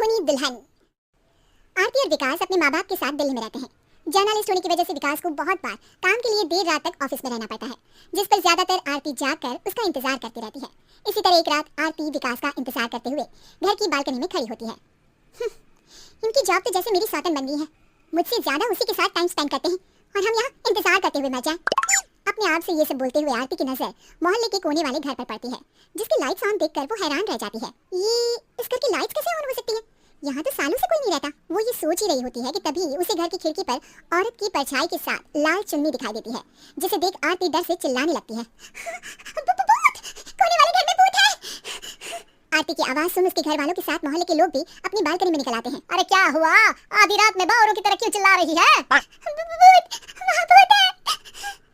खूनी दुल्हन। आरती और विकास अपने माँ बाप के साथ दिल्ली में रहते हैं। जर्नलिस्ट होने की वजह से विकास को बहुत बार काम के लिए देर रात तक ऑफिस में रहना पड़ता है, जिस पर ज्यादातर आरती जागकर उसका इंतजार करती रहती है। इसी तरह एक रात आरती विकास का इंतजार करते हुए घर की बालकनी में खड़ी होती है। इनकी जॉब तो जैसे मेरी सौतन बन गई है। मुझसे ज्यादा उसी के साथ टाइम स्पेंड करते हैं और हम यहाँ इंतजार करते हुए मर जाएं। अपने आप से ये सब बोलते हुए आरती की नजर मोहल्ले के कोने वाले घर पर पड़ती है, जिसकी लाइट्स ऑन देखकर वो हैरान रह जाती है। ये इस घर की लाइट्स कैसे ऑन हो सकती है? यहाँ तो सालों से कोई नहीं रहता। वो ये सोच ही रही होती है कि तभी उसे घर की खिड़की पर औरत की परछाई के साथ लाल चुन्नी दिखाई देती है, जिसे देख आरती डर से चिल्लाने लगती है। भूत! कोने वाले घर में भूत है! आरती की आवाज सुन उसके घर वालों के साथ मोहल्ले के लोग भी अपनी बालकनी में निकल आते हैं। अरे क्या हुआ? आधी रात में बावरों की तरह क्यों चिल्ला रही है? भूत है!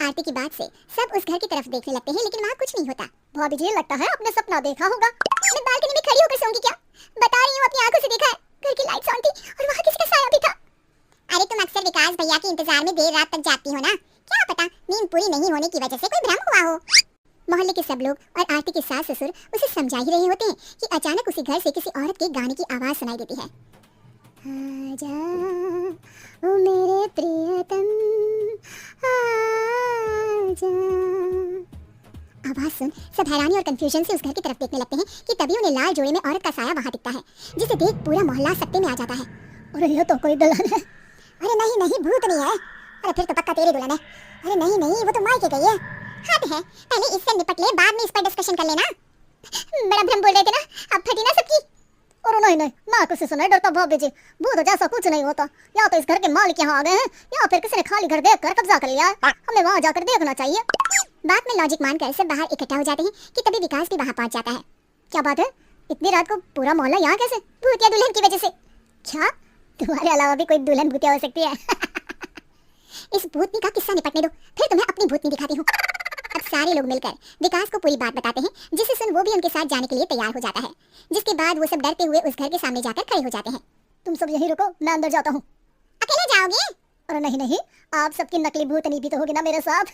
आरती की बात से सब उस घर की तरफ देखने लगते हैं, लेकिन वहाँ कुछ नहीं होता। भाभी जी, लगता है आपने सपना देखा होगा। मैं बालकनी में खड़ी होकर सोऊंगी क्या? बता रही हूँ, अपनी आंखों से देखा है। घर की लाइट्स ऑन थी और वहाँ किसी का साया भी था। अरे तुम अक्सर विकास भैया के इंतजार में देर रात तक जागती हो ना, क्या पता नींद पूरी नहीं होने की वजह से कोई भ्रम हुआ हो। मोहल्ले के सब लोग और आरती के सास ससुर उसे समझा ही रहे होते हैं कि अचानक उसी घर से किसी औरत के गाने की आवाज सुनाई देती है। आजा ओ मेरे प्रियतम आजा। आवाज सुन सब हैरानी और कंफ्यूजन से उस घर की तरफ देखने लगते हैं कि तभी उन्हें लाल जोड़े में औरत का साया वहां दिखता है, जिसे देख पूरा मोहल्ला सकते में आ जाता है। अरे ये तो कोई दुल्हन है। अरे नहीं नहीं, भूत नहीं है। अरे फिर तो पक्का तेरी दुल्हन है। अरे नहीं नहीं, वो तो मायके गई है। हद है, पहले इससे निपट ले, बाद में इस पर डिस्कशन कर लेना। बड़ा भ्रम बोल रहे थे ना, अब फटी ना सबकी। और नहीं नहीं, मैं किसी से नहीं डरता भाभी जी। भूत जैसा कुछ नहीं होता। या तो इस घर के मालिक यहाँ आ गए हैं या फिर किसी ने खाली घर देखकर कब्जा कर लिया है। हमें वहाँ जाकर देखना चाहिए। बात में लॉजिक मानकर सब बाहर इकट्ठा हो जाते हैं कि तभी विकास भी वहाँ पहुँच जाता है। क्या बात है? इतनी रात को पूरा मोहल्ला यहाँ कैसे? भूतिया दुल्हन की वजह से। क्या तुम्हारे अलावा भी कोई दुल्हन भूतिया हो सकती है? इस भूतनी का किस्सा निपटने दो, फिर तुम्हें अपनी भूतनी दिखाती हूँ। अब सारे लोग मिलकर विकास को पूरी बात बताते हैं, जिसे सुन वो भी उनके साथ जाने के लिए तैयार हो जाता है। जिसके बाद वो सब डरते हुए उस घर के सामने जाकर खड़े हो जाते हैं। तुम सब यहीं रुको, मैं अंदर जाता हूँ। अकेले जाओगे? अरे नहीं नहीं, आप सबकी नकली भूतनी भी तो होगी ना मेरे साथ।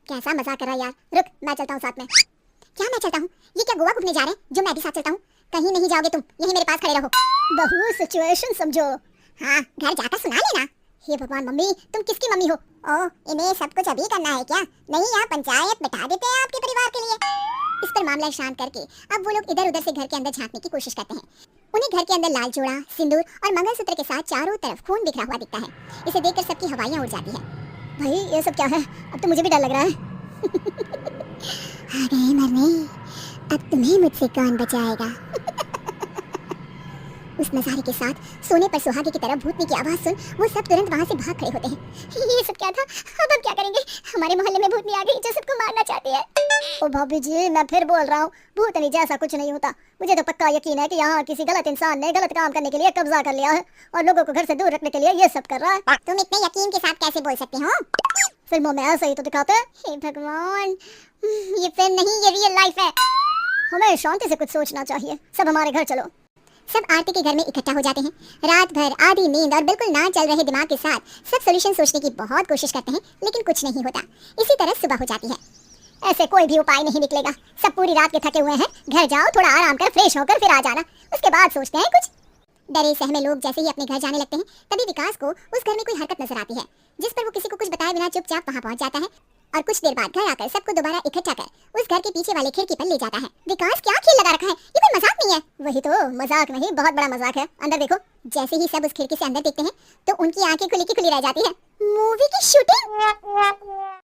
कैसा मजाक कर रहा है यार। रुक, मैं चलता हूँ साथ में। क्या मैं चलता हूँ? ये क्या गोवा घूमने जा रहे हैं जो मैं भी साथ चलता हूँ? कहीं नहीं जाओगे तुम, यहीं मेरे पास खड़े रहो। बहू सिचुएशन समझो। हाँ, घर जाकर सुना लेना। हे भगवान, मम्मी तुम किसकी मम्मी हो? ओह, इन्हें सब कुछ अभी करना है क्या? नहीं, यहाँ पंचायत बिठा देते हैं आपके परिवार के लिए। इस पर मामला शांत करके अब वो लोग इधर उधर से घर के अंदर झांकने की कोशिश करते हैं। उन्हें घर के अंदर लाल जोड़ा, सिंदूर और मंगलसूत्र के साथ चारों तरफ खून बिखरा हुआ दिखता है। इसे देखकर सबकी हवाइयाँ उड़ जाती है। भाई ये सब क्या है? अब तो मुझे भी डर लग रहा है। आ गए मरने, अब तुम्हें मुझसे कौन बचाएगा? उस नजारे के साथ सोने पर सुहागे की तरह भूतनी की आवाज सुन वो सब तुरंत वहाँ से भाग खड़े होते हैं। ये सब क्या था? अब हम क्या करेंगे? हमारे मोहल्ले में भूतनी आ गई जो सबको मारना चाहती है। ओ भाभी जी, मैं फिर बोल रहा हूँ, भूतनी जैसा कुछ नहीं होता। मुझे तो पक्का यकीन है कि यहाँ किसी गलत इंसान ने गलत काम करने के लिए कब्जा कर लिया है और लोगों को घर से दूर रखने के लिए ये सब कर रहा है। तुम इतने यकीन के साथ कैसे बोल सकते हो? फिल्मों में ऐसा ही तो दिखाते हैं। हे भगवान, ये फिल्म नहीं, ये रियल लाइफ है। हमें शांति से कुछ सोचना चाहिए। सब हमारे घर चलो। सब आरती के घर में इकट्ठा हो जाते हैं। रात भर आधी नींद और बिल्कुल ना चल रहे दिमाग के साथ सब सॉल्यूशन सोचने की बहुत कोशिश करते हैं, लेकिन कुछ नहीं होता। इसी तरह सुबह हो जाती है। ऐसे कोई भी उपाय नहीं निकलेगा। सब पूरी रात के थके हुए हैं, घर जाओ, थोड़ा आराम कर, फ्रेश होकर फिर आ जाना, उसके बाद सोचते हैं कुछ। डरे सहमे लोग जैसे ही अपने घर जाने लगते हैं, तभी विकास को उस घर में कोई हरकत नजर आती है, जिस पर वो किसी को कुछ बताए बिना चुपचाप वहाँ पहुँच जाता है और कुछ देर बाद घर आकर सबको दोबारा इकट्ठा कर उस घर के पीछे वाले खिड़की पर ले जाता है। विकास क्या खेल लगा रखा है? ये कोई मजाक नहीं है। वही तो, मजाक नहीं, बहुत बड़ा मजाक है। अंदर देखो। जैसे ही सब उस खिड़की से अंदर देखते हैं तो उनकी आंखें खुली की खुली रह जाती है। मूवी की शूटिंग।